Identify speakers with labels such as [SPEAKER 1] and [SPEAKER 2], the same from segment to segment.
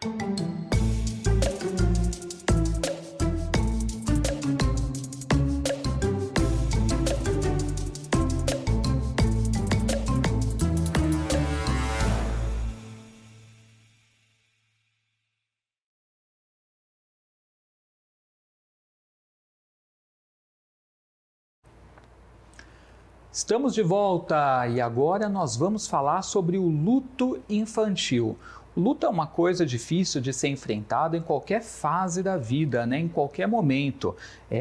[SPEAKER 1] Estamos de volta e agora nós vamos falar sobre o luto infantil. O luto é uma coisa difícil de ser enfrentada em qualquer fase da vida, né? Em qualquer momento.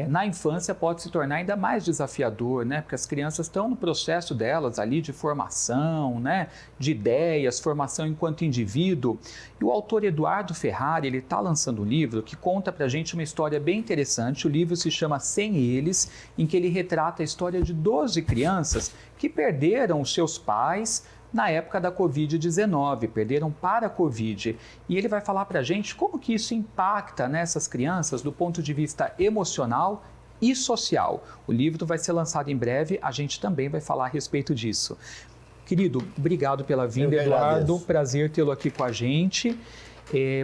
[SPEAKER 1] Na infância pode se tornar ainda mais desafiador, né? Porque as crianças estão no processo delas ali de formação, né? De ideias, formação enquanto indivíduo. E o autor Eduardo Ferrari, ele está lançando um livro que conta pra gente uma história bem interessante. O livro se chama Sem Eles, em que ele retrata a história de 12 crianças que perderam os seus pais na época da Covid-19, perderam para a Covid. E ele vai falar para a gente como que isso impacta nessas crianças do ponto de vista emocional e social. O livro vai ser lançado em breve, a gente também vai falar a respeito disso. Querido, obrigado pela vinda, Eduardo, prazer tê-lo aqui com a gente.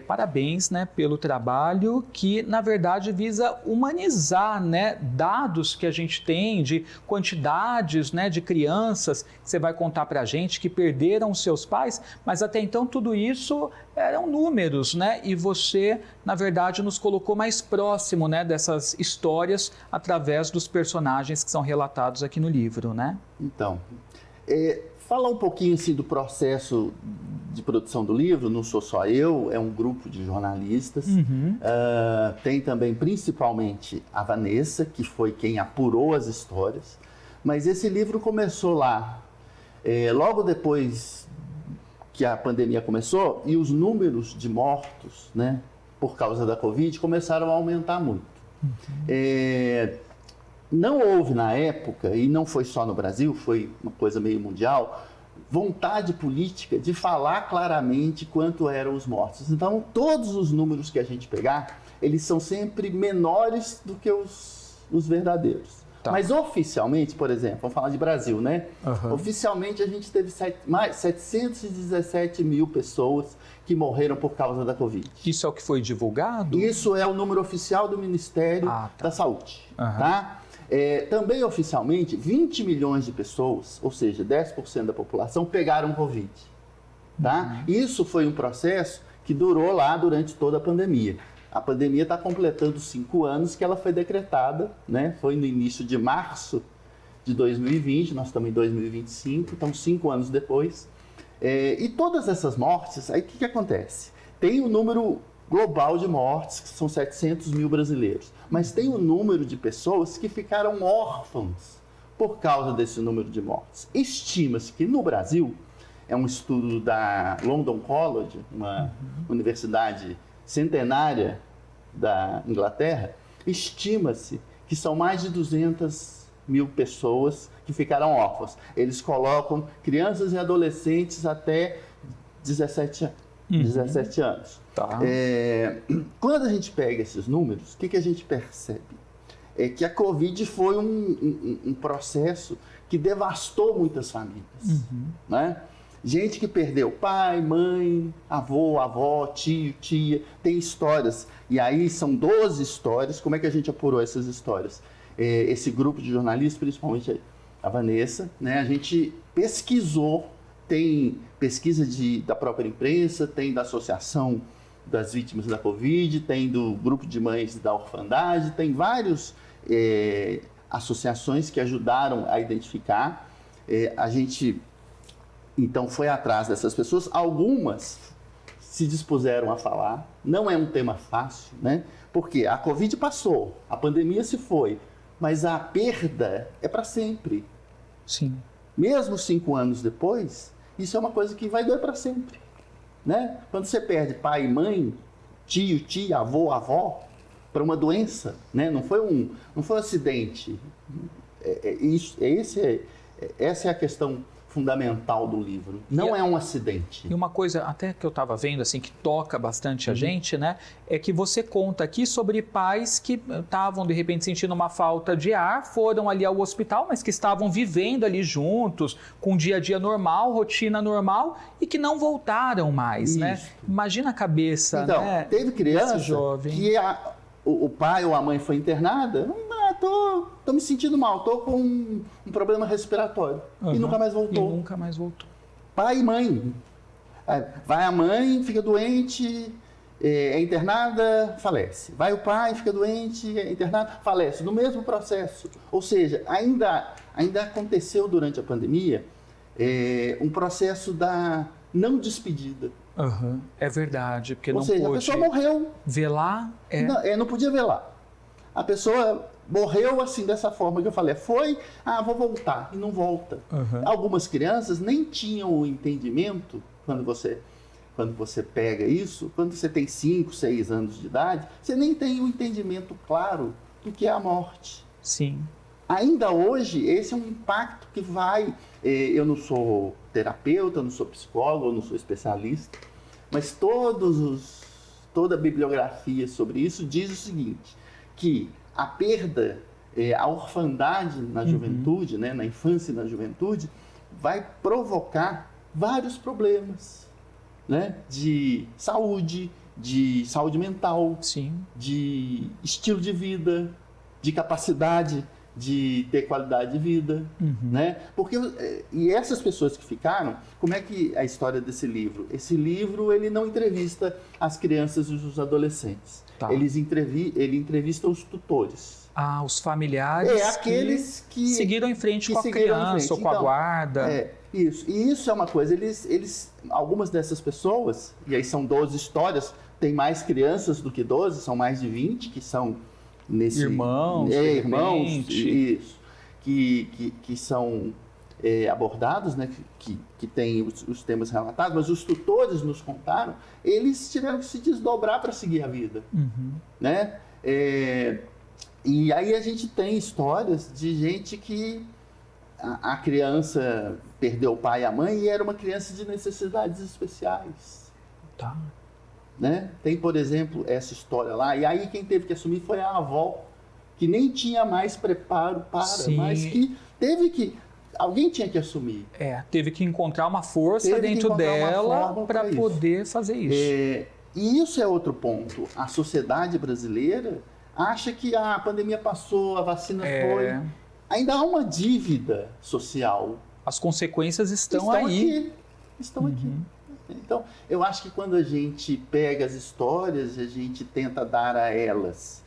[SPEAKER 1] Parabéns, né, pelo trabalho que, na verdade, visa humanizar, né, dados que a gente tem de quantidades, né, de crianças que você vai contar para a gente que perderam seus pais, mas até então tudo isso eram números, né, e você, na verdade, nos colocou mais próximo, né, dessas histórias através dos personagens que são relatados aqui no livro, né?
[SPEAKER 2] Então, falar um pouquinho assim, do processo de produção do livro, não sou só eu, é um grupo de jornalistas. Tem também, principalmente, a Vanessa, que foi quem apurou as histórias. Mas esse livro começou lá, logo depois que a pandemia começou, e os números de mortos, né, por causa da Covid começaram a aumentar muito. Não houve na época, e não foi só no Brasil, foi uma coisa meio mundial, vontade política de falar claramente quanto eram os mortos. Então, todos os números que a gente pegar, eles são sempre menores do que os verdadeiros. Tá. Mas oficialmente, por exemplo, vamos falar de Brasil, né? Oficialmente a gente teve mais 717 mil pessoas que morreram por causa da Covid.
[SPEAKER 1] Isso é o que foi divulgado?
[SPEAKER 2] Isso é o número oficial do Ministério da Saúde, tá? Também oficialmente, 20 milhões de pessoas, ou seja, 10% da população, pegaram Covid. Tá? Isso foi um processo que durou lá durante toda a pandemia. A pandemia está completando 5 anos que ela foi decretada, né? Foi no início de março de 2020, nós estamos em 2025, então 5 anos depois. E todas essas mortes, aí o que acontece? Tem o número global de mortes, que são 700 mil brasileiros. Mas tem o número de pessoas que ficaram órfãos por causa desse número de mortes. Estima-se que no Brasil, é um estudo da London College, uma universidade centenária da Inglaterra, estima-se que são mais de 200 mil pessoas que ficaram órfãos. Eles colocam crianças e adolescentes até 17 anos. Tá. Quando a gente pega esses números, o que a gente percebe? É que a Covid foi um processo que devastou muitas famílias. Né? Gente que perdeu pai, mãe, avô, avó, tio, tia, tem histórias. E aí são 12 histórias. Como é que a gente apurou essas histórias? Esse grupo de jornalistas, principalmente a Vanessa, né? A gente pesquisou. Tem pesquisa da própria imprensa, tem da Associação das Vítimas da Covid, tem do Grupo de Mães da Orfandade, tem várias associações que ajudaram a identificar. A gente, então, foi atrás dessas pessoas. Algumas se dispuseram a falar. Não é um tema fácil, né? Porque a Covid passou, a pandemia se foi, mas a perda é para sempre.
[SPEAKER 1] Sim.
[SPEAKER 2] Mesmo 5 anos depois, isso é uma coisa que vai doer para sempre, né? Quando você perde pai e mãe, tio, tia, avô, avó, para uma doença, né? Não foi um acidente. Essa é a questão fundamental do livro. Não é um acidente.
[SPEAKER 1] E uma coisa até que eu estava vendo, assim, que toca bastante a gente, né? É que você conta aqui sobre pais que estavam, de repente, sentindo uma falta de ar, foram ali ao hospital, mas que estavam vivendo ali juntos, com dia a dia normal, rotina normal, e que não voltaram mais, né? Imagina a cabeça,
[SPEAKER 2] então,
[SPEAKER 1] né?
[SPEAKER 2] Teve criança que o pai ou a mãe foi internada, tô me sentindo mal, tô com um problema respiratório. E nunca mais voltou.
[SPEAKER 1] E nunca mais voltou.
[SPEAKER 2] Pai e mãe. Vai a mãe, fica doente, é internada, falece. Vai o pai, fica doente, é internado, falece. No mesmo processo. Ou seja, ainda aconteceu durante a pandemia um processo da não despedida.
[SPEAKER 1] É verdade, porque
[SPEAKER 2] Ou seja, a pessoa morreu.
[SPEAKER 1] Velar?
[SPEAKER 2] Não podia velar. A pessoa morreu assim, dessa forma que eu falei. Vou voltar, e não volta. Algumas crianças nem tinham o entendimento, quando você pega isso, quando você tem 5, 6 anos de idade, você nem tem o entendimento claro do que é a morte.
[SPEAKER 1] Sim.
[SPEAKER 2] Ainda hoje, esse é um impacto que vai... Eu não sou terapeuta, eu não sou psicólogo, eu não sou especialista, mas toda a bibliografia sobre isso diz o seguinte, que a perda, a orfandade na juventude, né, na infância e na juventude, vai provocar vários problemas, né, de saúde mental,
[SPEAKER 1] sim,
[SPEAKER 2] de estilo de vida, de capacidade de ter qualidade de vida, né? Porque, e essas pessoas que ficaram, como é que é a história desse livro? Esse livro, ele não entrevista as crianças e os adolescentes.
[SPEAKER 1] Tá.
[SPEAKER 2] Ele entrevista os tutores.
[SPEAKER 1] Os familiares
[SPEAKER 2] aqueles que
[SPEAKER 1] seguiram em frente com a criança ou com a guarda.
[SPEAKER 2] Isso. E isso é uma coisa, algumas dessas pessoas, e aí são 12 histórias, tem mais crianças do que 12, são mais de 20 que são
[SPEAKER 1] irmãos,
[SPEAKER 2] isso, que são abordados, né, que têm os temas relatados, mas os tutores nos contaram, eles tiveram que se desdobrar para seguir a vida, né? E aí a gente tem histórias de gente que a criança perdeu o pai e a mãe e era uma criança de necessidades especiais.
[SPEAKER 1] Tá.
[SPEAKER 2] Né? Tem, por exemplo, essa história lá, e aí quem teve que assumir foi a avó, que nem tinha mais preparo para, mas que alguém tinha que assumir.
[SPEAKER 1] Teve que encontrar uma força dentro dela para poder fazer isso.
[SPEAKER 2] E isso é outro ponto. A sociedade brasileira acha que a pandemia passou, a vacina foi. Ainda há uma dívida social.
[SPEAKER 1] As consequências estão aí.
[SPEAKER 2] Estão aqui. Então, eu acho que quando a gente pega as histórias e a gente tenta dar a elas,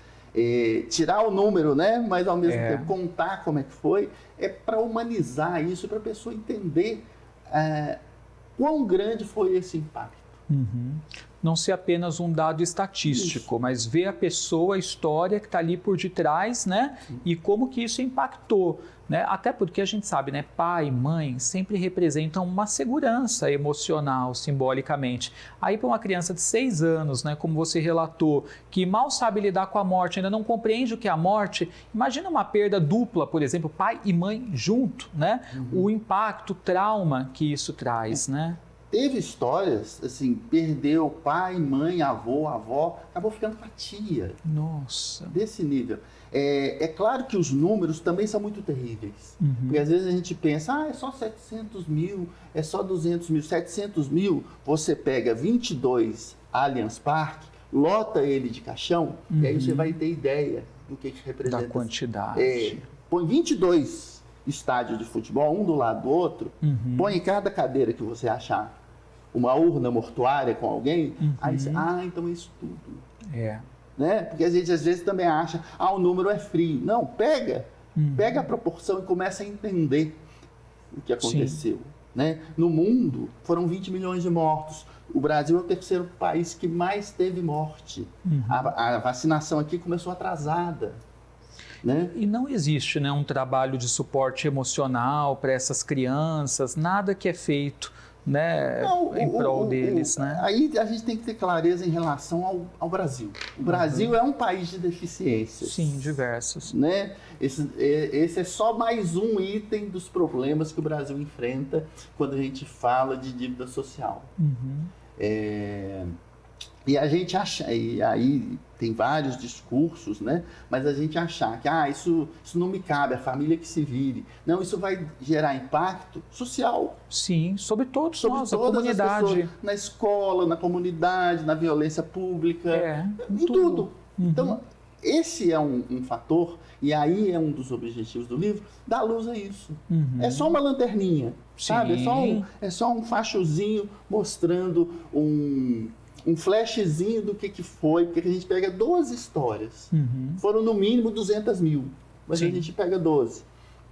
[SPEAKER 2] tirar o número, né? Mas ao mesmo tempo contar como é que foi, é para humanizar isso, para a pessoa entender quão grande foi esse impacto.
[SPEAKER 1] Não ser apenas um dado estatístico, mas ver a pessoa, a história que está ali por detrás, né? E como que isso impactou, né? Até porque a gente sabe, né? Pai e mãe sempre representam uma segurança emocional, simbolicamente. Aí para uma criança de 6 anos, né? Como você relatou, que mal sabe lidar com a morte, ainda não compreende o que é a morte, imagina uma perda dupla, por exemplo, pai e mãe junto, né? O impacto, o trauma que isso traz, né?
[SPEAKER 2] Teve histórias, assim, perdeu pai, mãe, avô, avó, acabou ficando com a tia.
[SPEAKER 1] Nossa.
[SPEAKER 2] Desse nível. É claro que os números também são muito terríveis. Porque às vezes a gente pensa, é só 700 mil, é só 200 mil. 700 mil, você pega 22 Allianz Parque, lota ele de caixão, e aí você vai ter ideia do que representa.
[SPEAKER 1] Da quantidade.
[SPEAKER 2] Põe 22 estádios de futebol, um do lado do outro, põe em cada cadeira que você achar uma urna mortuária com alguém, aí você, então é isso tudo. Né? Porque a gente às vezes também acha, o número é frio. Não, pega a proporção e começa a entender o que aconteceu. Né? No mundo, foram 20 milhões de mortos. O Brasil é o terceiro país que mais teve morte. A vacinação aqui começou atrasada. Né?
[SPEAKER 1] E não existe, né, um trabalho de suporte emocional para essas crianças, nada que é feito, né, em prol deles, né?
[SPEAKER 2] Aí a gente tem que ter clareza em relação ao Brasil. O Brasil é um país de deficiências.
[SPEAKER 1] Sim, diversos.
[SPEAKER 2] Né? Esse é só mais um item dos problemas que o Brasil enfrenta quando a gente fala de dívida social. E a gente acha, e aí tem vários discursos, né? Mas a gente achar que isso não me cabe, a família que se vire. Não, isso vai gerar impacto social.
[SPEAKER 1] Sim, sobre todos nós, a comunidade.
[SPEAKER 2] Na escola, na comunidade, na violência pública, em tudo. Então, esse é um fator, e aí é um dos objetivos do livro, dar luz a isso. É só uma lanterninha, sabe? É só um fachozinho mostrando um flashzinho do que foi, porque a gente pega 12 histórias. Foram no mínimo 200 mil, mas a gente pega 12,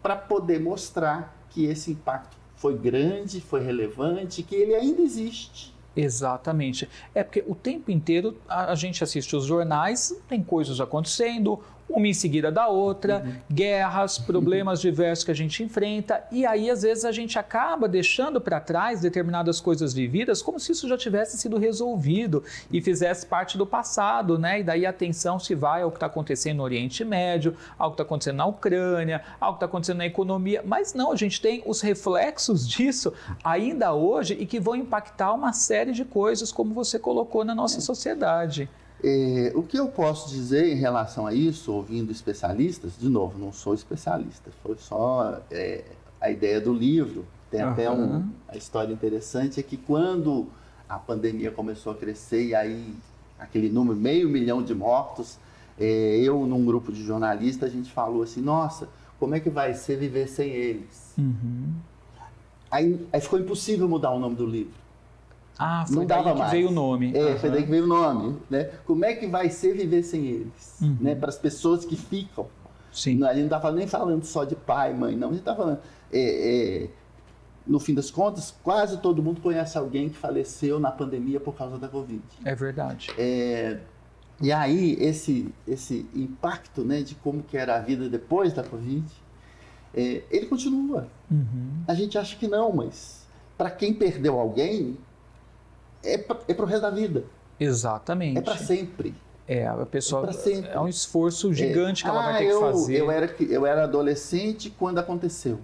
[SPEAKER 2] para poder mostrar que esse impacto foi grande, foi relevante, que ele ainda existe.
[SPEAKER 1] Exatamente. É porque o tempo inteiro a gente assiste os jornais, tem coisas acontecendo, uma em seguida da outra, guerras, problemas diversos que a gente enfrenta, e aí às vezes a gente acaba deixando para trás determinadas coisas vividas como se isso já tivesse sido resolvido e fizesse parte do passado, né? E daí a atenção se vai ao que está acontecendo no Oriente Médio, ao que está acontecendo na Ucrânia, ao que está acontecendo na economia, mas não, a gente tem os reflexos disso ainda hoje e que vão impactar uma série de coisas, como você colocou na nossa sociedade.
[SPEAKER 2] O que eu posso dizer em relação a isso, ouvindo especialistas, de novo, não sou especialista, foi só a ideia do livro. Tem até a história interessante, é que quando a pandemia começou a crescer e aí aquele número, 500 mil de mortos, eu num grupo de jornalistas, a gente falou assim, nossa, como é que vai ser viver sem eles? Aí ficou impossível mudar o nome do livro.
[SPEAKER 1] Foi daí que veio o nome.
[SPEAKER 2] Foi daí que veio o nome. Né? Como é que vai ser viver sem eles? Né? Para as pessoas que ficam.
[SPEAKER 1] Sim.
[SPEAKER 2] A gente não está nem falando só de pai, mãe, não. A gente está falando... no fim das contas, quase todo mundo conhece alguém que faleceu na pandemia por causa da Covid.
[SPEAKER 1] É verdade.
[SPEAKER 2] E aí, esse impacto, né, de como que era a vida depois da Covid, ele continua. A gente acha que não, mas para quem perdeu alguém... É para o resto da vida.
[SPEAKER 1] Exatamente.
[SPEAKER 2] É para sempre.
[SPEAKER 1] A pessoa é um esforço gigante que ela vai ter que fazer.
[SPEAKER 2] Eu era adolescente quando aconteceu.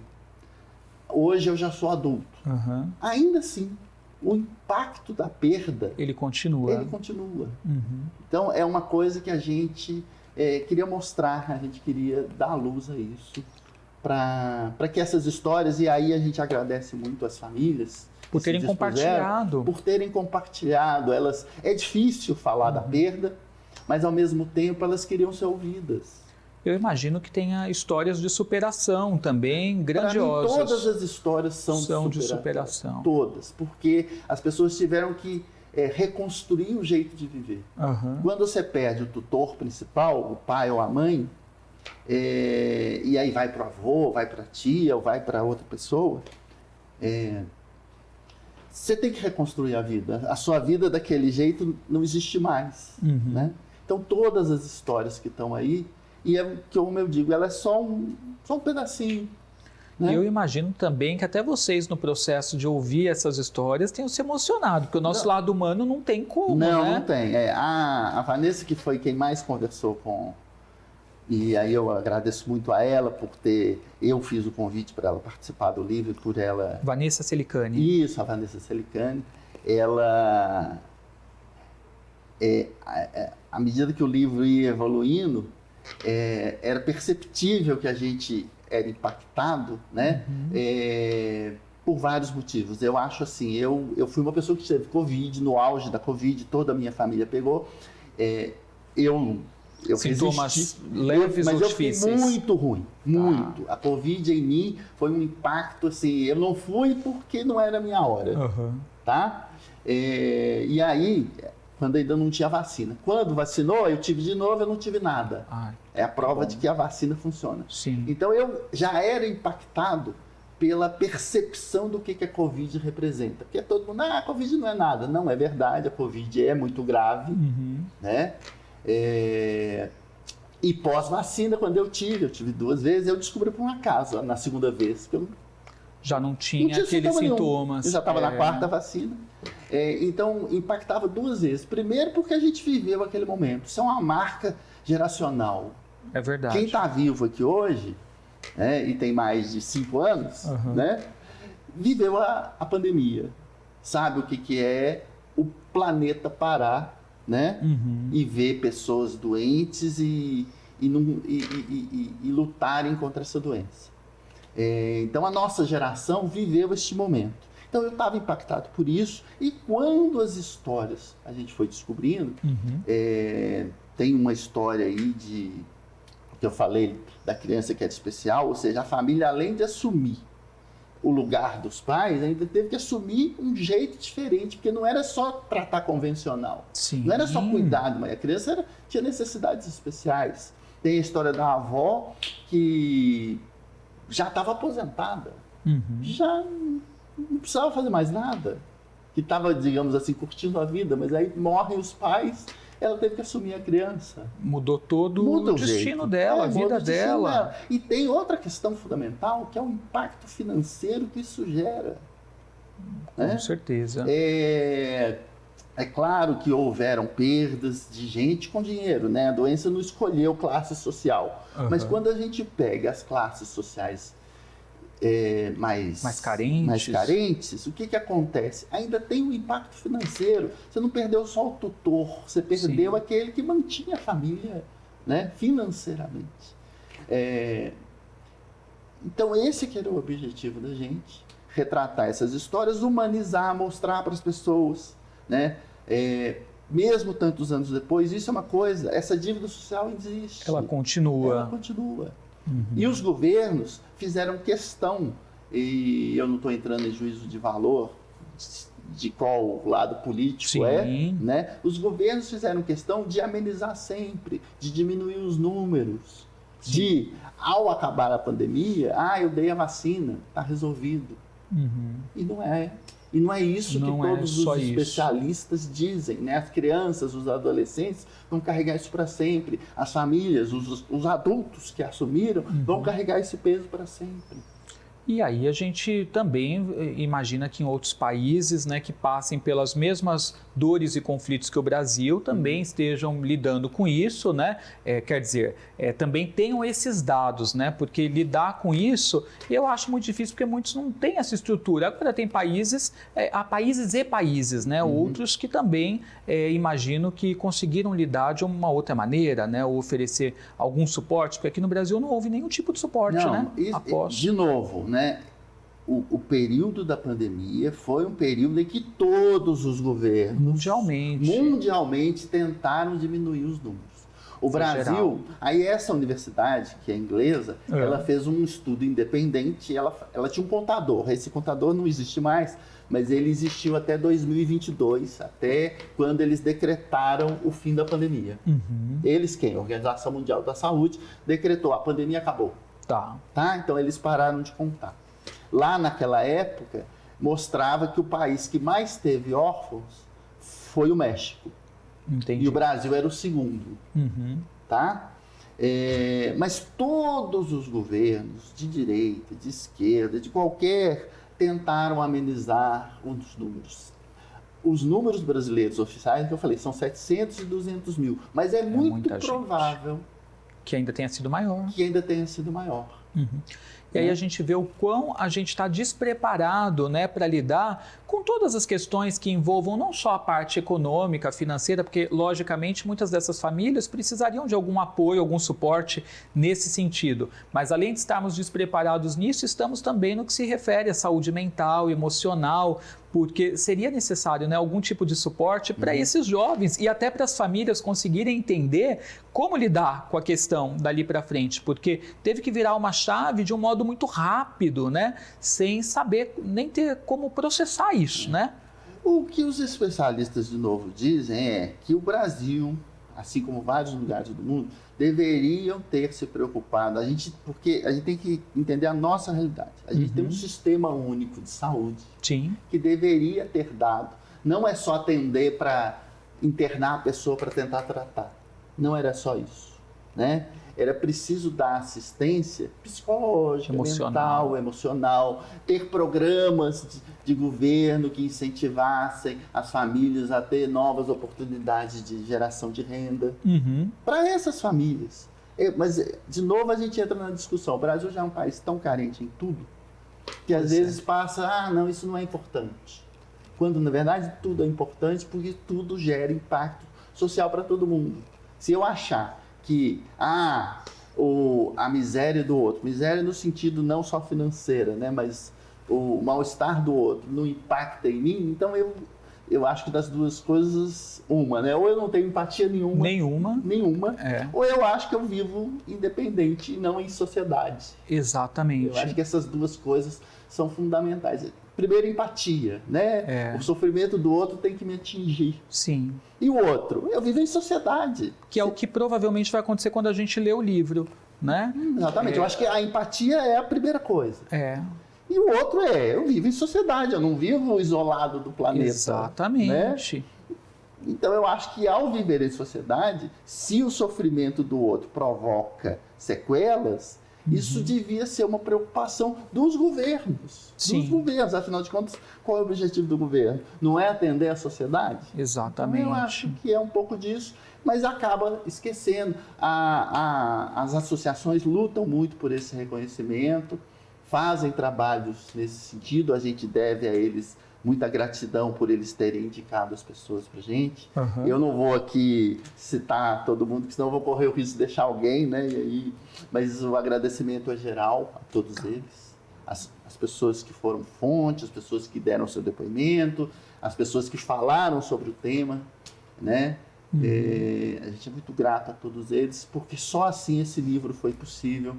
[SPEAKER 2] Hoje eu já sou adulto. Ainda assim, o impacto da perda... Ele continua. Então, é uma coisa que a gente queria mostrar, a gente queria dar luz a isso, para que essas histórias, e aí a gente agradece muito às famílias...
[SPEAKER 1] Por terem compartilhado.
[SPEAKER 2] É difícil falar da perda, mas ao mesmo tempo elas queriam ser ouvidas.
[SPEAKER 1] Eu imagino que tenha histórias de superação também grandiosas.
[SPEAKER 2] Para mim, todas as histórias são de superação. Todas, porque as pessoas tiveram que reconstruir o jeito de viver. Quando você perde o tutor principal, o pai ou a mãe, e aí vai para o avô, vai para a tia ou vai para outra pessoa... Você tem que reconstruir a vida. A sua vida daquele jeito não existe mais. Né? Então, todas as histórias que estão aí, e como eu digo, ela é só um pedacinho. Né?
[SPEAKER 1] Eu imagino também que até vocês, no processo de ouvir essas histórias, tenham se emocionado, porque o nosso lado humano não tem como,
[SPEAKER 2] Não tem. A Vanessa, que foi quem mais conversou com... E aí eu agradeço muito a ela por ter... Eu fiz o convite para ela participar do livro, por ela...
[SPEAKER 1] Vanessa Celicani.
[SPEAKER 2] Isso, a Vanessa Celicani. Ela... à medida que o livro ia evoluindo, era perceptível que a gente era impactado, né? Por vários motivos. Eu acho assim, eu fui uma pessoa que teve Covid, no auge da Covid, toda a minha família pegou.
[SPEAKER 1] Sintomas leves ou difíceis?
[SPEAKER 2] Mas eu fiquei muito ruim, muito. A Covid em mim foi um impacto, assim, eu não fui porque não era a minha hora, tá? E aí, quando ainda não tinha vacina. Quando vacinou, eu tive de novo, eu não tive nada. É a prova de que a vacina funciona.
[SPEAKER 1] Sim.
[SPEAKER 2] Então, eu já era impactado pela percepção do que a Covid representa. Porque todo mundo, a Covid não é nada. Não, é verdade, a Covid é muito grave, né? E pós-vacina, quando eu tive 2 vezes, eu descobri por um acaso, na segunda vez, que eu
[SPEAKER 1] Já não tinha aqueles sintomas.
[SPEAKER 2] Eu já estava na quarta vacina. Então, impactava duas vezes. Primeiro, porque a gente viveu aquele momento. Isso é uma marca geracional.
[SPEAKER 1] É verdade.
[SPEAKER 2] Quem está vivo aqui hoje, e tem mais de 5 anos, viveu a pandemia. Sabe o que é o planeta parar, né? E ver pessoas doentes e lutarem contra essa doença. Então, a nossa geração viveu este momento. Então, eu estava impactado por isso. E quando as histórias a gente foi descobrindo, tem uma história aí que eu falei da criança que era especial, ou seja, a família, além de assumir o lugar dos pais, ainda teve que assumir um jeito diferente, porque não era só tratar convencional.
[SPEAKER 1] Sim.
[SPEAKER 2] Não era só cuidado, mas a criança tinha necessidades especiais. Tem a história da avó que já estava aposentada, já não precisava fazer mais nada, que estava, digamos assim, curtindo a vida, mas aí morrem os pais, ela teve que assumir a criança.
[SPEAKER 1] Mudou todo o destino dela, a vida dela.
[SPEAKER 2] E tem outra questão fundamental, que é o impacto financeiro que isso gera.
[SPEAKER 1] Com certeza.
[SPEAKER 2] É claro que houveram perdas de gente com dinheiro, né? A doença não escolheu classe social. Mas quando a gente pega as classes sociais mais carentes, o que acontece? Ainda tem um impacto financeiro. Você não perdeu só o tutor, você perdeu aquele que mantinha a família, né, financeiramente. Então, esse que era o objetivo da gente, retratar essas histórias, humanizar, mostrar para as pessoas, né? Mesmo tantos anos depois, isso é uma coisa, essa dívida social existe.
[SPEAKER 1] Ela continua.
[SPEAKER 2] Ela continua. E os governos fizeram questão, e eu não estou entrando em juízo de valor de qual lado político né? Os governos fizeram questão de amenizar sempre, de diminuir os números, de, ao acabar a pandemia, eu dei a vacina, está resolvido. E não é. E não é isso que todos os especialistas dizem, né? As crianças, os adolescentes vão carregar isso para sempre. As famílias, os adultos que assumiram vão carregar esse peso para sempre.
[SPEAKER 1] E aí a gente também imagina que em outros países, né, que passem pelas mesmas dores e conflitos que o Brasil, também estejam lidando com isso, né? Quer dizer, também tenham esses dados, né? Porque lidar com isso, eu acho muito difícil, porque muitos não têm essa estrutura. Agora tem países, há países e países, né? Outros que também imagino que conseguiram lidar de uma outra maneira, né? Ou oferecer algum suporte, porque aqui no Brasil não houve nenhum tipo de suporte, né?
[SPEAKER 2] De novo, né? O período da pandemia foi um período em que todos os governos mundialmente tentaram diminuir os números. O Brasil, aí essa universidade, que é inglesa, ela fez um estudo independente, ela tinha um contador, esse contador não existe mais, mas ele existiu até 2022, até quando eles decretaram o fim da pandemia. Eles quem? A Organização Mundial da Saúde decretou, a pandemia acabou. Tá? Então eles pararam de contar. Lá naquela época, mostrava que o país que mais teve órfãos foi o México.
[SPEAKER 1] Entendi.
[SPEAKER 2] E o Brasil era o segundo. Tá? Mas todos os governos, de direita, de esquerda, de qualquer, tentaram amenizar os números. Os números brasileiros oficiais, que eu falei, são 700 e 200 mil. Mas é muito provável
[SPEAKER 1] que ainda tenha sido maior. E aí a gente vê o quão a gente está despreparado, né, para lidar com todas as questões que envolvam não só a parte econômica, financeira, porque, logicamente, muitas dessas famílias precisariam de algum apoio, algum suporte nesse sentido. Mas, além de estarmos despreparados nisso, estamos também no que se refere à saúde mental, emocional, porque seria necessário, né, algum tipo de suporte para esses jovens e até para as famílias conseguirem entender como lidar com a questão dali para frente, porque teve que virar uma chave de um modo muito rápido, né, sem saber nem ter como processar isso, né?
[SPEAKER 2] O que os especialistas, de novo, dizem é que o Brasil, assim como vários lugares do mundo, deveriam ter se preocupado, porque a gente tem que entender a nossa realidade. A gente tem um sistema único de saúde que deveria ter dado. Não é só atender para internar a pessoa para tentar tratar. Não era só isso. né? Era preciso dar assistência psicológica, mental, emocional, ter programas de governo que incentivassem as famílias a ter novas oportunidades de geração de renda para essas famílias. Mas, de novo, a gente entra na discussão. O Brasil já é um país tão carente em tudo que às vezes passa, não, isso não é importante. Quando, na verdade, tudo é importante porque tudo gera impacto social para todo mundo. Se eu achar que a miséria do outro, miséria no sentido não só financeira, né, mas o mal-estar do outro não impacta em mim, então eu acho que das duas coisas, uma, né? Ou eu não tenho empatia nenhuma, ou eu acho que eu vivo independente e não em sociedade.
[SPEAKER 1] Exatamente.
[SPEAKER 2] Eu acho que essas duas coisas são fundamentais. Primeiro, empatia, né? O sofrimento do outro tem que me atingir.
[SPEAKER 1] Sim.
[SPEAKER 2] E o outro? Eu vivo em sociedade.
[SPEAKER 1] Que é o que provavelmente vai acontecer quando a gente lê o livro, né?
[SPEAKER 2] Exatamente. Eu acho que a empatia é a primeira coisa. E o outro eu vivo em sociedade, eu não vivo isolado do planeta.
[SPEAKER 1] Exatamente.
[SPEAKER 2] Né? Então eu acho que ao viver em sociedade, se o sofrimento do outro provoca sequelas, isso devia ser uma preocupação dos governos.
[SPEAKER 1] Sim.
[SPEAKER 2] Dos governos, afinal de contas, qual é o objetivo do governo? Não é atender a sociedade?
[SPEAKER 1] Exatamente.
[SPEAKER 2] Então, eu acho que é um pouco disso, mas acaba esquecendo. As associações lutam muito por esse reconhecimento, fazem trabalhos nesse sentido, a gente deve a eles muita gratidão por eles terem indicado as pessoas para a gente. Eu não vou aqui citar todo mundo, porque senão eu vou correr o risco de deixar alguém, né? Mas o agradecimento é geral a todos eles. As pessoas que foram fonte, as pessoas que deram seu depoimento, as pessoas que falaram sobre o tema, né? A gente é muito grato a todos eles, porque só assim esse livro foi possível.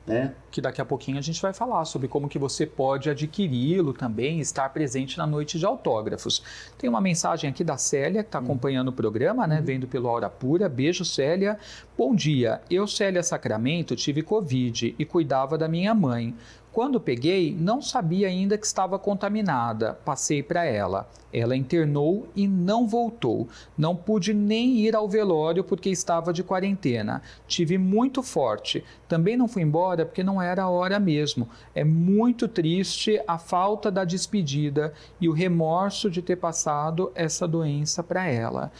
[SPEAKER 2] Né?
[SPEAKER 1] Que daqui a pouquinho a gente vai falar sobre como que você pode adquiri-lo também, estar presente na noite de autógrafos. Tem uma mensagem aqui da Célia, que está acompanhando o programa, né? Vendo pelo Hora Pura. Beijo, Célia. Bom dia, eu, Célia Sacramento, tive Covid e cuidava da minha mãe. Quando peguei, não sabia ainda que estava contaminada. Passei para ela. Ela internou e não voltou. Não pude nem ir ao velório porque estava de quarentena. Tive muito forte. Também não fui embora porque não era a hora mesmo. É muito triste a falta da despedida e o remorso de ter passado essa doença para ela.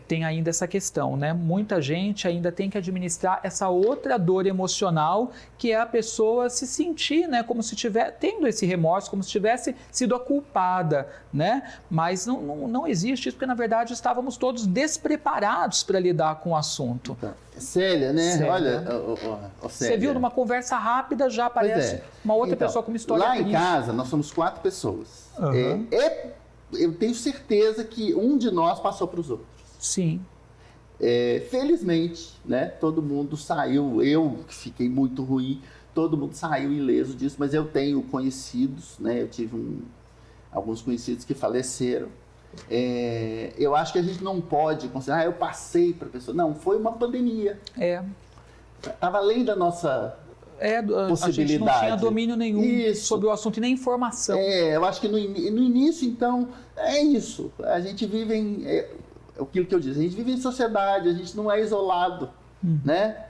[SPEAKER 1] Tem ainda essa questão, né? Muita gente ainda tem que administrar essa outra dor emocional, que é a pessoa se sentir, né, como se tivesse tendo esse remorso, como se tivesse sido a culpada, né? Mas não existe isso, porque na verdade estávamos todos despreparados para lidar com o assunto.
[SPEAKER 2] Célia, né?
[SPEAKER 1] Célia.
[SPEAKER 2] Olha, Célia.
[SPEAKER 1] Você viu numa conversa rápida, já aparece uma outra pessoa com uma história
[SPEAKER 2] lá
[SPEAKER 1] triste.
[SPEAKER 2] Em casa, nós somos 4 pessoas. Eu tenho certeza que um de nós passou para os outros.
[SPEAKER 1] Sim.
[SPEAKER 2] Felizmente, né, todo mundo saiu, eu que fiquei muito ruim, todo mundo saiu ileso disso, mas eu tenho conhecidos, né, eu tive alguns conhecidos que faleceram. Eu acho que a gente não pode considerar, eu passei para a pessoa. Não, foi uma pandemia. Estava além da nossa possibilidade. A gente não tinha domínio nenhum sobre o assunto e nem informação. Eu acho que no início, então, é isso. A gente vive em... aquilo que eu disse, a gente vive em sociedade, a gente não é isolado, né?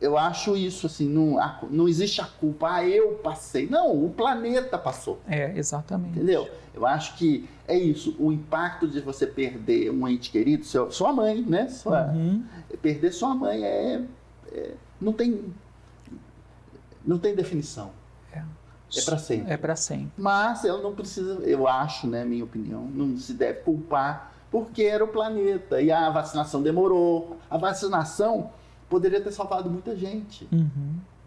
[SPEAKER 2] Eu acho isso, assim, não existe a culpa, eu passei. Não, o planeta passou.
[SPEAKER 1] Exatamente.
[SPEAKER 2] Entendeu? Eu acho que é isso, o impacto de você perder um ente querido, sua mãe, né? Perder sua mãe não tem definição. É para sempre.
[SPEAKER 1] É para sempre.
[SPEAKER 2] Mas ela não precisa, eu acho, né, minha opinião, não se deve culpar, porque era o planeta e a vacinação demorou. A vacinação poderia ter salvado muita gente.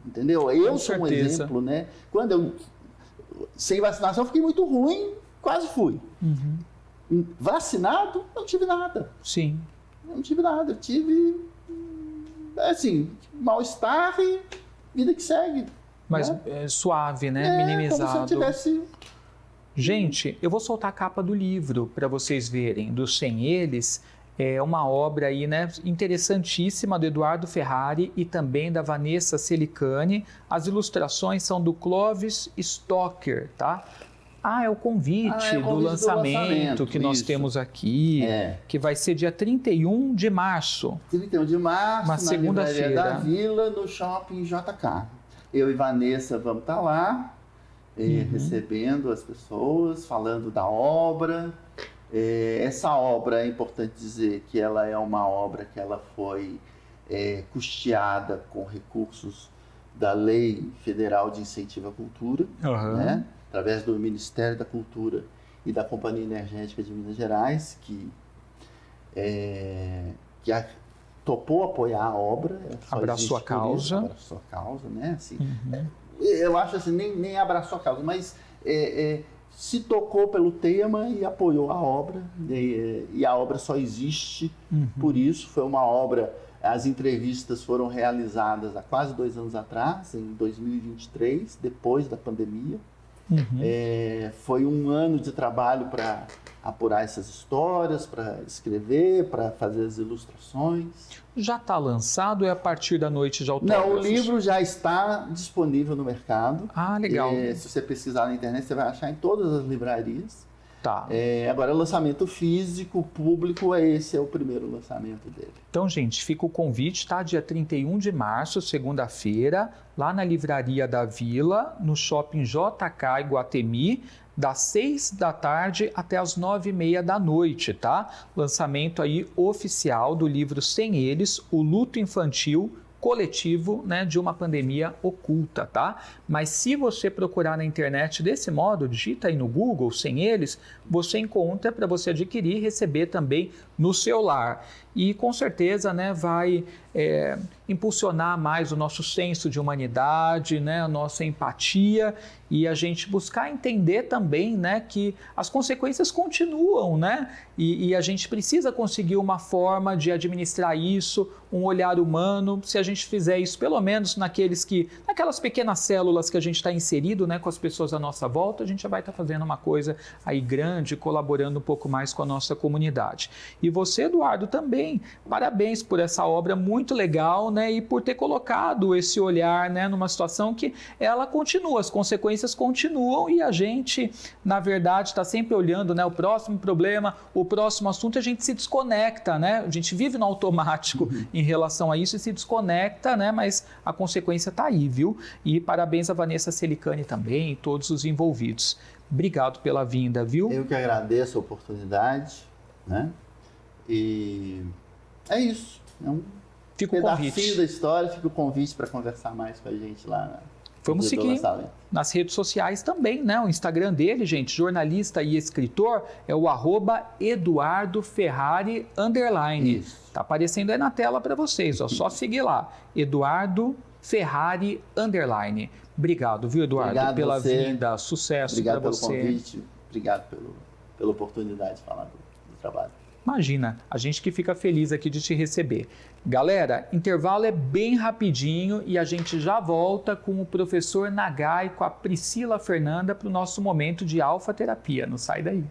[SPEAKER 2] Entendeu? Eu sou um exemplo, né? Quando sem vacinação, eu fiquei muito ruim, quase fui. Vacinado, não tive nada.
[SPEAKER 1] Sim.
[SPEAKER 2] Não tive nada. Eu tive, assim, mal-estar e vida que segue.
[SPEAKER 1] Mas suave, né? Minimizado.
[SPEAKER 2] Como se eu tivesse...
[SPEAKER 1] Gente, eu vou soltar a capa do livro para vocês verem, do Sem Eles. É uma obra aí, né, interessantíssima do Eduardo Ferrari e também da Vanessa Celicani. As ilustrações são do Clovis Stocker, tá? É o convite do lançamento que nós temos aqui, que vai ser dia 31 de março.
[SPEAKER 2] 31 de março,
[SPEAKER 1] uma segunda-feira.
[SPEAKER 2] Livraria da Vila, no Shopping JK. Eu e Vanessa vamos estar lá, recebendo as pessoas, falando da obra. Essa obra, é importante dizer que ela é uma obra que ela foi custeada com recursos da Lei Federal de Incentivo à Cultura, né? Através do Ministério da Cultura e da Companhia Energética de Minas Gerais, que topou apoiar a obra.
[SPEAKER 1] Abraçou a causa.
[SPEAKER 2] Abraçou a causa, né? Assim, eu acho assim, nem abraçou a causa, mas se tocou pelo tema e apoiou a obra. E a obra só existe por isso. Foi uma obra... As entrevistas foram realizadas há quase 2 anos atrás, em 2023, depois da pandemia. Foi um ano de trabalho para apurar essas histórias, para escrever, para fazer as ilustrações.
[SPEAKER 1] Já está lançado ou é a partir da Noite de Autógrafos?
[SPEAKER 2] Não, o livro já está disponível no mercado.
[SPEAKER 1] Legal.
[SPEAKER 2] Se você pesquisar na internet, você vai achar em todas as livrarias.
[SPEAKER 1] Tá.
[SPEAKER 2] Agora, o lançamento físico, público, esse é o primeiro lançamento dele.
[SPEAKER 1] Então, gente, fica o convite, tá? Dia 31 de março, segunda-feira, lá na Livraria da Vila, no Shopping JK Iguatemi, das 6 da tarde até as 9h30 da noite, tá? Lançamento aí oficial do livro Sem Eles, O Luto Infantil Coletivo, né, de uma pandemia oculta, tá? Mas se você procurar na internet desse modo, digita aí no Google, Sem Eles, você encontra para você adquirir e receber também no celular. E com certeza, né, vai impulsionar mais o nosso senso de humanidade, né, a nossa empatia e a gente buscar entender também, né, que as consequências continuam, né, e a gente precisa conseguir uma forma de administrar isso, um olhar humano. Se a gente fizer isso, pelo menos naquelas pequenas células que a gente está inserido, né, com as pessoas à nossa volta, a gente já vai estar fazendo uma coisa aí grande, colaborando um pouco mais com a nossa comunidade. E você, Eduardo, também, parabéns por essa obra muito legal, né, e por ter colocado esse olhar, né, numa situação que ela continua, as consequências continuam e a gente, na verdade, está sempre olhando, né, o próximo problema, o próximo assunto, a gente se desconecta, né, a gente vive no automático em relação a isso e se desconecta, né, mas a consequência está aí, viu? E parabéns a Vanessa Celicani também e todos os envolvidos. Obrigado pela vinda, viu?
[SPEAKER 2] Eu que agradeço a oportunidade, né? E é isso.
[SPEAKER 1] Fica o convite.
[SPEAKER 2] Pedacinho da história, fica o convite para conversar mais com a gente lá.
[SPEAKER 1] Vamos seguir nas redes sociais também, né? O Instagram dele, gente, jornalista e escritor, é o @EduardoFerrari_. Tá aparecendo aí na tela para vocês, ó. Só seguir lá, EduardoFerrari_. Obrigado, viu, Eduardo,
[SPEAKER 2] obrigado
[SPEAKER 1] pela
[SPEAKER 2] você.
[SPEAKER 1] Vinda, sucesso para você.
[SPEAKER 2] Obrigado pelo convite, obrigado pela oportunidade de falar do trabalho.
[SPEAKER 1] Imagina, a gente que fica feliz aqui de te receber. Galera, intervalo é bem rapidinho e a gente já volta com o professor Nagai, com a Priscila Fernanda para o nosso momento de alfa terapia. Não sai daí.